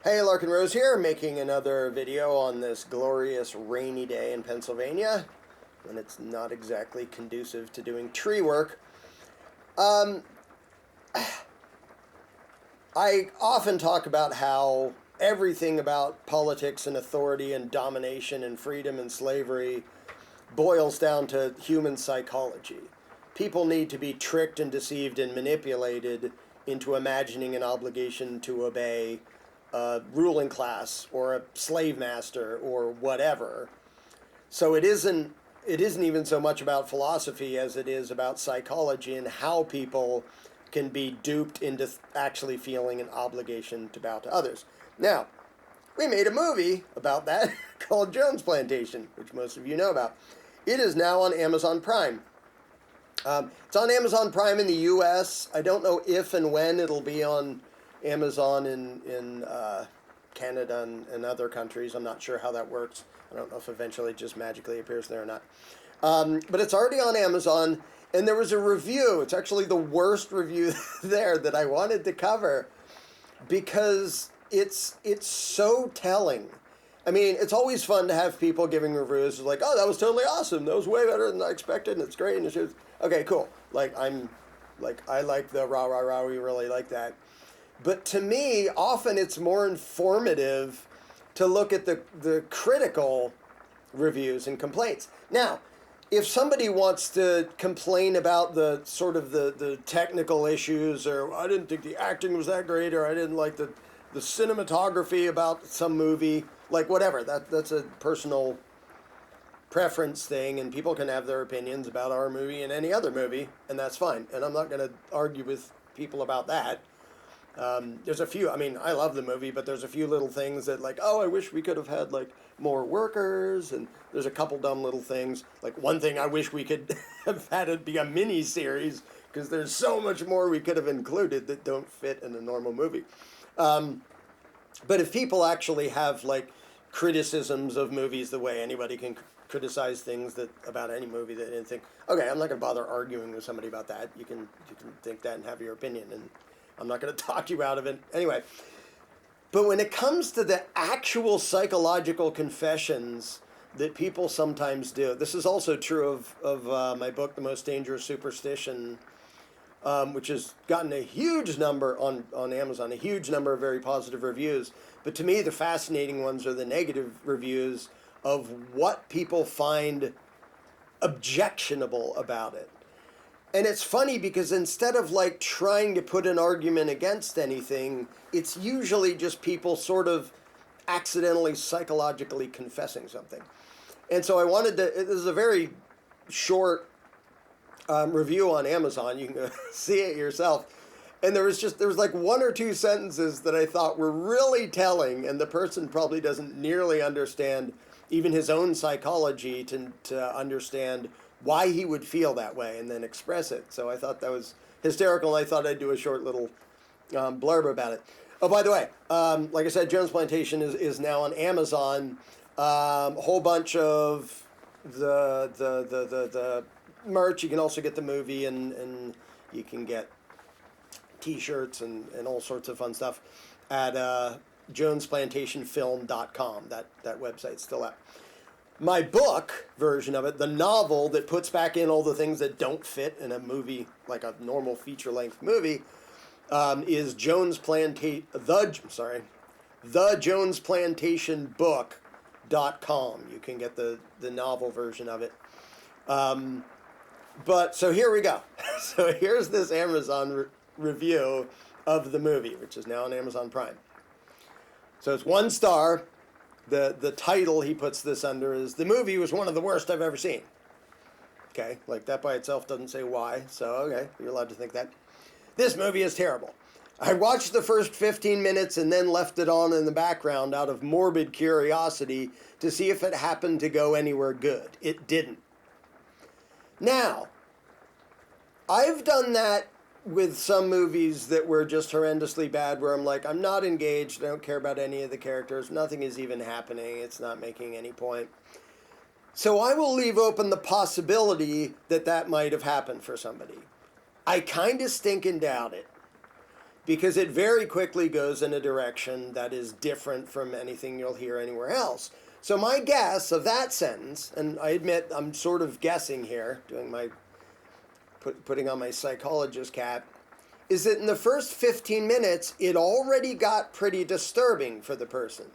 Hey, Larken Rose here, making another video on this glorious rainy day in Pennsylvania, when it's not exactly conducive to doing tree work. I often talk about how everything about politics and authority and domination and freedom and slavery boils down to human psychology. People need to be tricked and deceived and manipulated into imagining an obligation to obey a ruling class or a slave master or whatever. So it isn't even so much about philosophy as it is about psychology and how people can be duped into actually feeling an obligation to bow to others. Now, we made a movie about that called Jones Plantation, which most of you know about. It is now on Amazon Prime. It's on Amazon Prime in the U.S. I don't know if and when it'll be on Amazon in Canada and other countries. I'm not sure how that works. I don't know if eventually it just magically appears there or not. But it's already on Amazon, and there was a review. It's actually the worst review there that I wanted to cover because it's so telling. I mean, it's always fun to have people giving reviews like, oh, that was totally awesome. That was way better than I expected, and it's great. And it's just, okay, cool. I like the rah, rah, rah. We really like that. But to me, often it's more informative to look at the critical reviews and complaints. Now, if somebody wants to complain about the sort of the technical issues, or I didn't think the acting was that great, or I didn't like the cinematography about some movie, like whatever, that's a personal preference thing, and people can have their opinions about our movie and any other movie, and that's fine. And I'm not going to argue with people about that. There's a few, I mean, I love the movie, but there's a few little things that like, oh, I wish we could have had like more workers, and there's a couple dumb little things. Like one thing I wish we could have had it be a mini series, because there's so much more we could have included that don't fit in a normal movie. But if people actually have like criticisms of movies the way anybody can criticize things about any movie that they didn't think, okay, I'm not going to bother arguing with somebody about that. You can think that and have your opinion, and I'm not going to talk you out of it. Anyway, but when it comes to the actual psychological confessions that people sometimes do, this is also true of my book, The Most Dangerous Superstition, which has gotten a huge number on Amazon, a huge number of very positive reviews. But to me, the fascinating ones are the negative reviews of what people find objectionable about it. And it's funny because instead of like trying to put an argument against anything, it's usually just people sort of accidentally psychologically confessing something. And so I wanted to, this is a very short review on Amazon. You can go see it yourself. And there was like one or two sentences that I thought were really telling, and the person probably doesn't nearly understand even his own psychology to understand why he would feel that way and then express it. So I thought that was hysterical, and I thought I'd do a short little blurb about it. Oh, by the way, like I said, Jones Plantation is now on Amazon. A whole bunch of the merch. You can also get the movie, and you can get T-shirts and all sorts of fun stuff at jonesplantationfilm.com. That website's still up. My book version of it, the novel that puts back in all the things that don't fit in a movie, like a normal feature-length movie, is thejonesplantationbook.com. You can get the novel version of it. But so here we go. So here's this Amazon review of the movie, which is now on Amazon Prime. So it's 1 star. The title he puts this under is, the movie was one of the worst I've ever seen. Okay, like that by itself doesn't say why, so okay, you're allowed to think that. This movie is terrible. I watched the first 15 minutes and then left it on in the background out of morbid curiosity to see if it happened to go anywhere good. It didn't. Now, I've done that with some movies that were just horrendously bad, where I'm like, I'm not engaged, I don't care about any of the characters, nothing is even happening, it's not making any point. So I will leave open the possibility that that might have happened for somebody. I kind of stinking doubt it. because it very quickly goes in a direction that is different from anything you'll hear anywhere else. So my guess of that sentence, and I admit I'm sort of guessing here, doing my putting on my psychologist cap, is that in the first 15 minutes, it already got pretty disturbing for the person,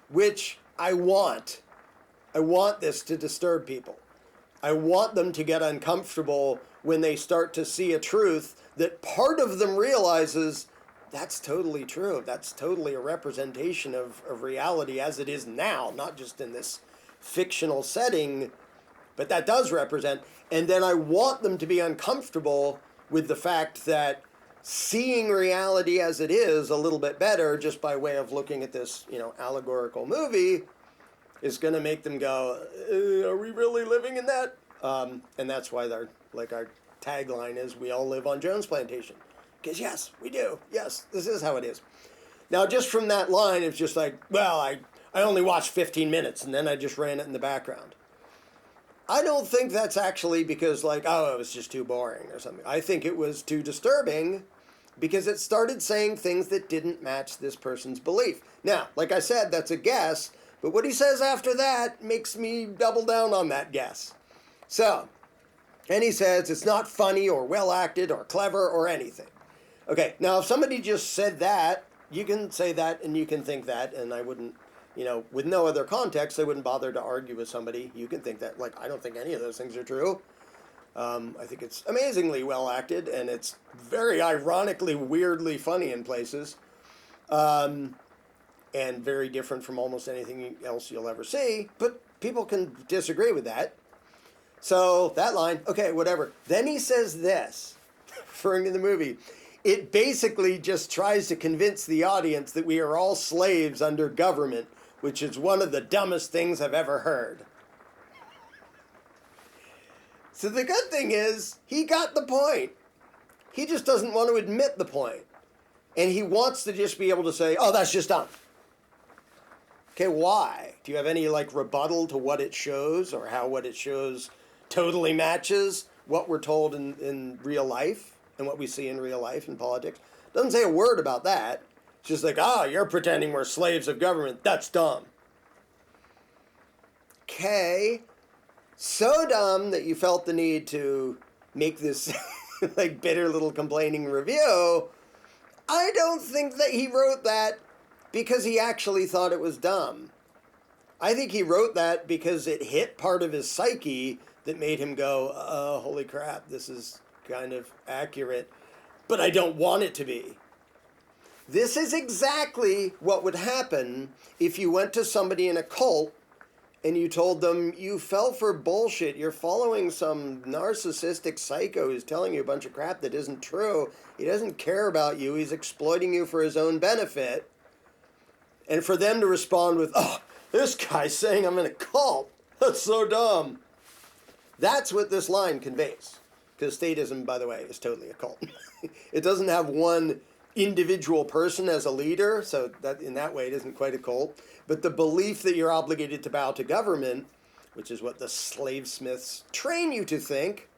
which I want. I want this to disturb people. I want them to get uncomfortable when they start to see a truth that part of them realizes that's totally true. That's totally a representation of reality as it is now, not just in this fictional setting, but that does represent. And then I want them to be uncomfortable with the fact that seeing reality as it is a little bit better just by way of looking at this, allegorical movie is going to make them go, are we really living in that? And that's why our tagline is, we all live on Jones Plantation. Because yes, we do. Yes, this is how it is. Now, just from that line, it's just like, well, I only watched 15 minutes and then I just ran it in the background. I don't think that's actually because it was just too boring or something. I think it was too disturbing because it started saying things that didn't match this person's belief. Now, like I said, that's a guess, but what he says after that makes me double down on that guess. So, and he says it's not funny or well acted or clever or anything. Okay, now if somebody just said that, you can say that and you can think that, and I wouldn't, with no other context, I wouldn't bother to argue with somebody. You can think that, I don't think any of those things are true. I think it's amazingly well acted, and it's very ironically, weirdly funny in places, and very different from almost anything else you'll ever see, but people can disagree with that. So that line, okay, whatever. Then he says this, referring to the movie, it basically just tries to convince the audience that we are all slaves under government, which is one of the dumbest things I've ever heard. So the good thing is, he got the point. He just doesn't want to admit the point. And he wants to just be able to say, oh, that's just dumb. Okay, why? Do you have any, rebuttal to what it shows or how what it shows totally matches what we're told in real life and what we see in real life in politics? Doesn't say a word about that. It's just you're pretending we're slaves of government. That's dumb. Okay. So dumb that you felt the need to make this bitter little complaining review. I don't think that he wrote that because he actually thought it was dumb. I think he wrote that because it hit part of his psyche that made him go, oh, holy crap, this is kind of accurate, but I don't want it to be. This is exactly what would happen if you went to somebody in a cult and you told them you fell for bullshit. You're following some narcissistic psycho who's telling you a bunch of crap that isn't true. He doesn't care about you. He's exploiting you for his own benefit. And for them to respond with, oh, this guy's saying I'm in a cult. That's so dumb. That's what this line conveys. Because statism, by the way, is totally a cult. It doesn't have one individual person as a leader, so that in that way it isn't quite a cult. But the belief that you're obligated to bow to government, which is what the slavesmiths train you to think,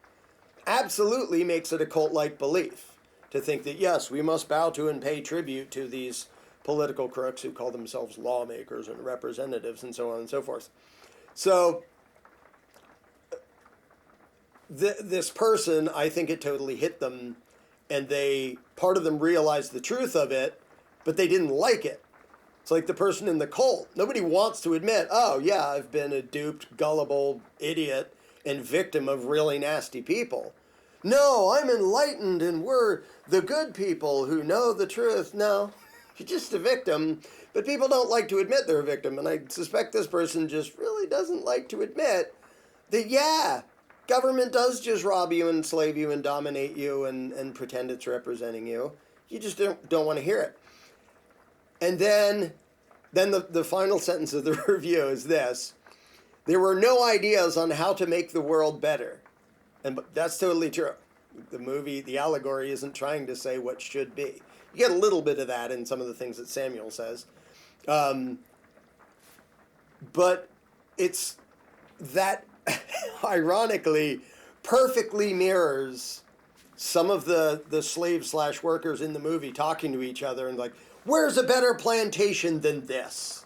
absolutely makes it a cult-like belief. To think that, yes, we must bow to and pay tribute to these political crooks who call themselves lawmakers and representatives and so on and so forth. So this person, I think it totally hit them, and part of them realized the truth of it, but they didn't like it. It's like the person in the cult. Nobody wants to admit, oh yeah, I've been a duped, gullible idiot and victim of really nasty people. No, I'm enlightened and we're the good people who know the truth. No, you're just a victim, but people don't like to admit they're a victim, and I suspect this person just really doesn't like to admit that, yeah, government does just rob you and enslave you and dominate you and pretend it's representing you. You just don't want to hear it. And then the final sentence of the review is this. There were no ideas on how to make the world better. And that's totally true. The movie, the allegory isn't trying to say what should be. You get a little bit of that in some of the things that Samuel says. But it's that, ironically, perfectly mirrors some of the slave/workers in the movie talking to each other and like, where's a better plantation than this?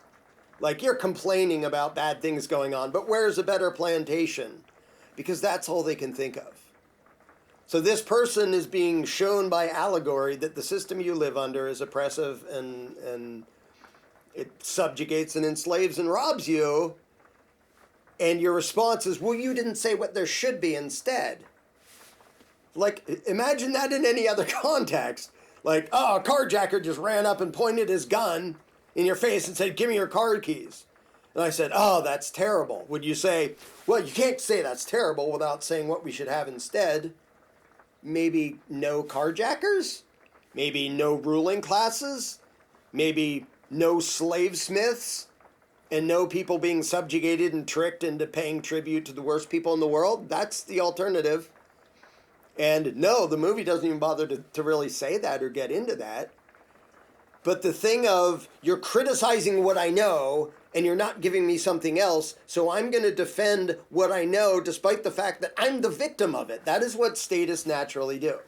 Like, you're complaining about bad things going on, but where's a better plantation? Because that's all they can think of. So this person is being shown by allegory that the system you live under is oppressive and it subjugates and enslaves and robs you. And your response is, well, you didn't say what there should be instead. Like, imagine that in any other context. Like, oh, a carjacker just ran up and pointed his gun in your face and said, give me your car keys. And I said, oh, that's terrible. Would you say, well, you can't say that's terrible without saying what we should have instead? Maybe no carjackers? Maybe no ruling classes? Maybe no slavesmiths? And no people being subjugated and tricked into paying tribute to the worst people in the world? That's the alternative. And no, the movie doesn't even bother to really say that or get into that. But the thing of, you're criticizing what I know, and you're not giving me something else, so I'm going to defend what I know despite the fact that I'm the victim of it. That is what statists naturally do.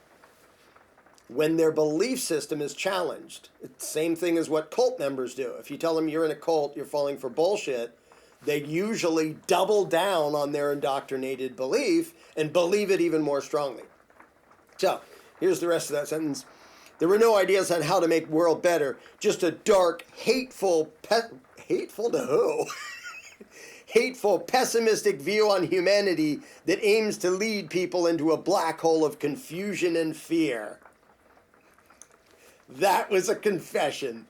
When their belief system is challenged, it's the same thing as what cult members do. If you tell them you're in a cult, you're falling for bullshit, they usually double down on their indoctrinated belief and believe it even more strongly. So, here's the rest of that sentence. There were no ideas on how to make the world better, just a dark, hateful to who? Hateful, pessimistic view on humanity that aims to lead people into a black hole of confusion and fear. That was a confession.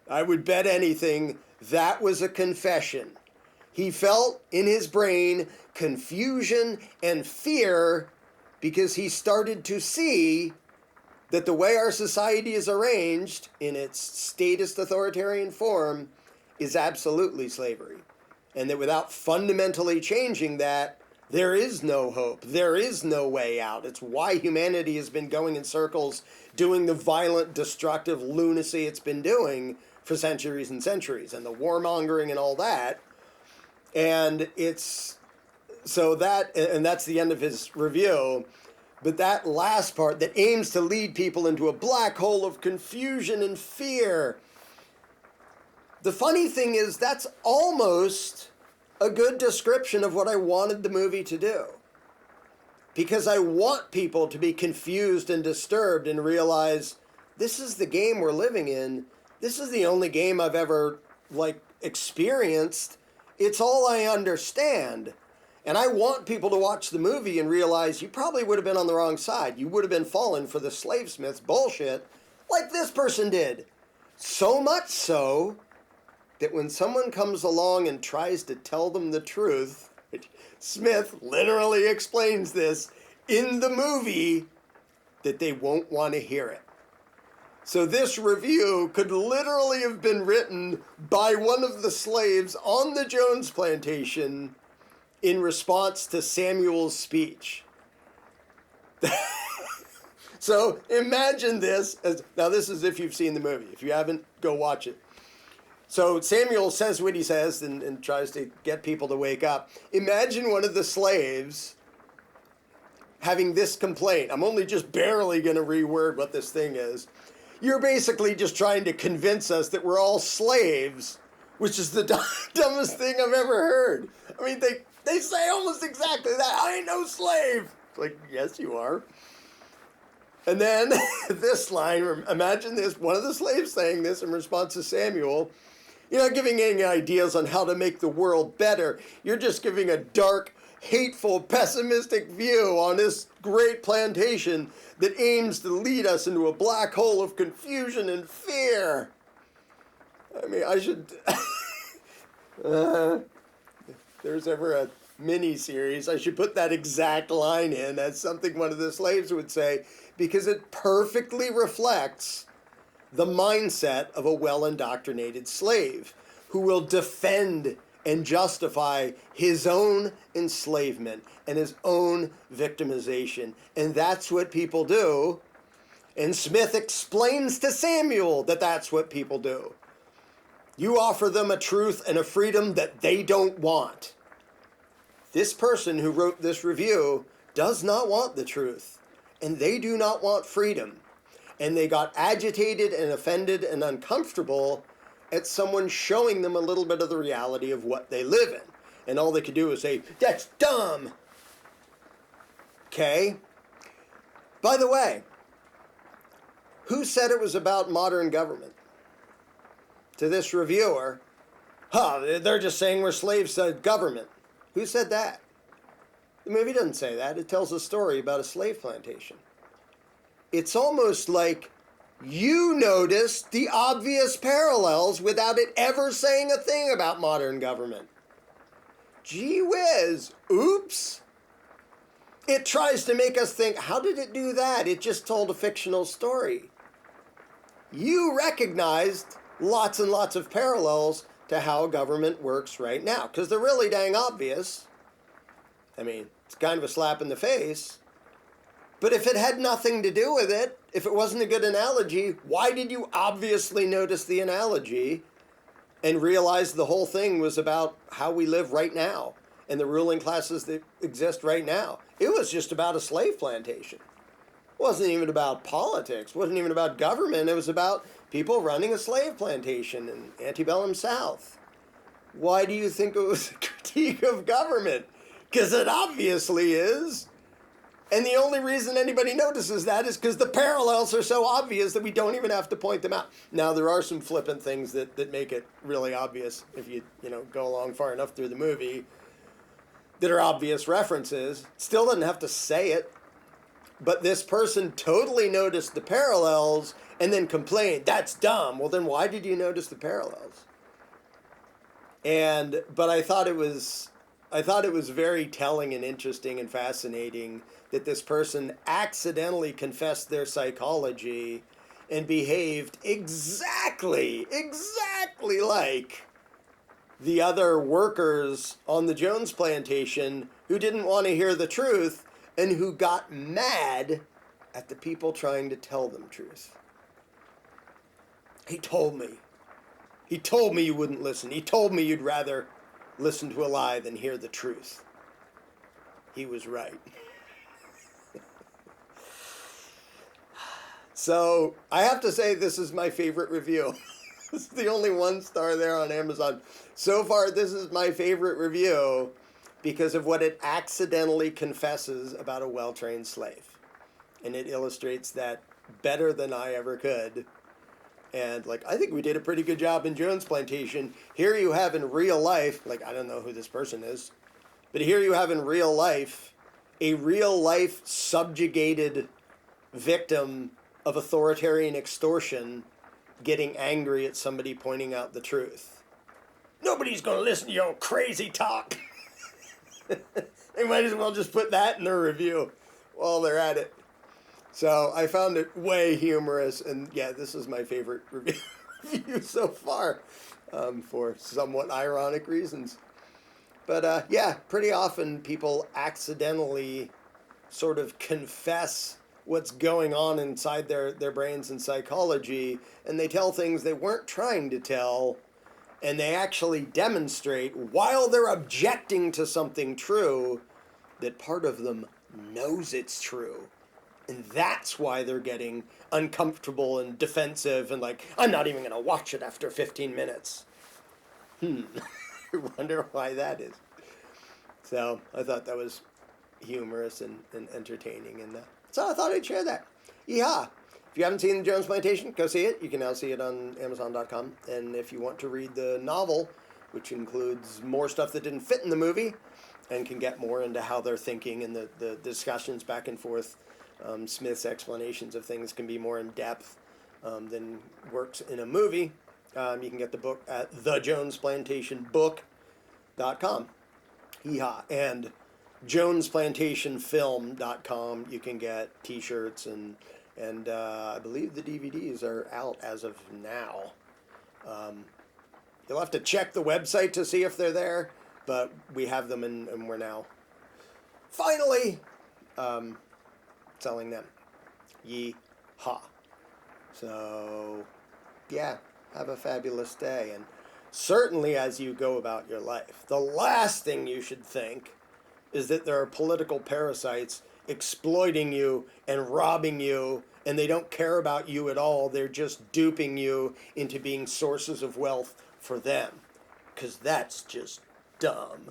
I would bet anything that was a confession. He felt in his brain confusion and fear because he started to see that the way our society is arranged in its statist authoritarian form is absolutely slavery. And that without fundamentally changing that, there is no hope. There is no way out. It's why humanity has been going in circles, doing the violent, destructive lunacy it's been doing for centuries and centuries, and the warmongering and all that. And it's so that, and that's the end of his review. But that last part that aims to lead people into a black hole of confusion and fear. The funny thing is, that's almost a good description of what I wanted the movie to do. Because I want people to be confused and disturbed and realize this is the game we're living in. This is the only game I've ever, experienced. It's all I understand. And I want people to watch the movie and realize you probably would have been on the wrong side. You would have been falling for the slavesmith's bullshit like this person did. So much so that when someone comes along and tries to tell them the truth, Smith literally explains this in the movie, that they won't want to hear it. So this review could literally have been written by one of the slaves on the Jones Plantation in response to Samuel's speech. So imagine this as, now this is if you've seen the movie. If you haven't, go watch it. So Samuel says what he says and tries to get people to wake up. Imagine one of the slaves having this complaint. I'm only just barely going to reword what this thing is. You're basically just trying to convince us that we're all slaves, which is the dumbest thing I've ever heard. I mean, they say almost exactly that. I ain't no slave. It's like, yes, you are. And then this line, imagine this, one of the slaves saying this in response to Samuel. You're not giving any ideas on how to make the world better. You're just giving a dark, hateful, pessimistic view on this great plantation that aims to lead us into a black hole of confusion and fear. I mean, I should... if there's ever a mini-series, I should put that exact line in as something one of the slaves would say, because it perfectly reflects the mindset of a well-indoctrinated slave who will defend and justify his own enslavement and his own victimization. And that's what people do. And Smith explains to Samuel that that's what people do. You offer them a truth and a freedom that they don't want. This person who wrote this review does not want the truth and they do not want freedom. And they got agitated and offended and uncomfortable at someone showing them a little bit of the reality of what they live in. And all they could do was say, that's dumb. Okay? By the way, who said it was about modern government? To this reviewer, they're just saying we're slaves to government. Who said that? The movie doesn't say that. It tells a story about a slave plantation. It's almost like you noticed the obvious parallels without it ever saying a thing about modern government. Gee whiz, oops. It tries to make us think, how did it do that? It just told a fictional story. You recognized lots and lots of parallels to how government works right now, because they're really dang obvious. I mean, it's kind of a slap in the face. But if it had nothing to do with it, if it wasn't a good analogy, why did you obviously notice the analogy and realize the whole thing was about how we live right now and the ruling classes that exist right now? It was just about a slave plantation. It wasn't even about politics. It wasn't even about government. It was about people running a slave plantation in antebellum South. Why do you think it was a critique of government? Because it obviously is. And the only reason anybody notices that is because the parallels are so obvious that we don't even have to point them out. Now, there are some flippant things that make it really obvious if you go along far enough through the movie that are obvious references. Still doesn't have to say it. But this person totally noticed the parallels and then complained, that's dumb. Well, then why did you notice the parallels? But I thought it was very telling and interesting and fascinating that this person accidentally confessed their psychology and behaved exactly like the other workers on the Jones Plantation who didn't want to hear the truth and who got mad at the people trying to tell them truth. He told me you wouldn't listen. He told me you'd rather listen to a lie than hear the truth. He was right. So I have to say this is my favorite review. This is the only 1-star there on Amazon. So far, this is my favorite review because of what it accidentally confesses about a well-trained slave. And it illustrates that better than I ever could. And I think we did a pretty good job in Jones Plantation. Here you have in real life, I don't know who this person is, but here you have in real life, a real life subjugated victim of authoritarian extortion getting angry at somebody pointing out the truth. Nobody's going to listen to your crazy talk. They might as well just put that in their review while they're at it. So I found it way humorous, and yeah, this is my favorite review so far, for somewhat ironic reasons. But yeah, pretty often people accidentally sort of confess what's going on inside their brains and psychology, and they tell things they weren't trying to tell, and they actually demonstrate, while they're objecting to something true, that part of them knows it's true. And that's why they're getting uncomfortable and defensive and I'm not even going to watch it after 15 minutes. I wonder why that is. So I thought that was humorous and entertaining. And so I thought I'd share that. Yeehaw. If you haven't seen the Jones Plantation, go see it. You can now see it on Amazon.com. And if you want to read the novel, which includes more stuff that didn't fit in the movie and can get more into how they're thinking and the discussions back and forth, Smith's explanations of things can be more in depth than works in a movie. You can get the book at thejonesplantationbook.com. Yeehaw. And jonesplantationfilm.com. You can get t-shirts and I believe the DVDs are out as of now. You'll have to check the website to see if they're there, but we have them and we're now finally selling them. Yeehaw. So, yeah, have a fabulous day. And certainly as you go about your life, the last thing you should think is that there are political parasites exploiting you and robbing you, and they don't care about you at all. They're just duping you into being sources of wealth for them, because that's just dumb.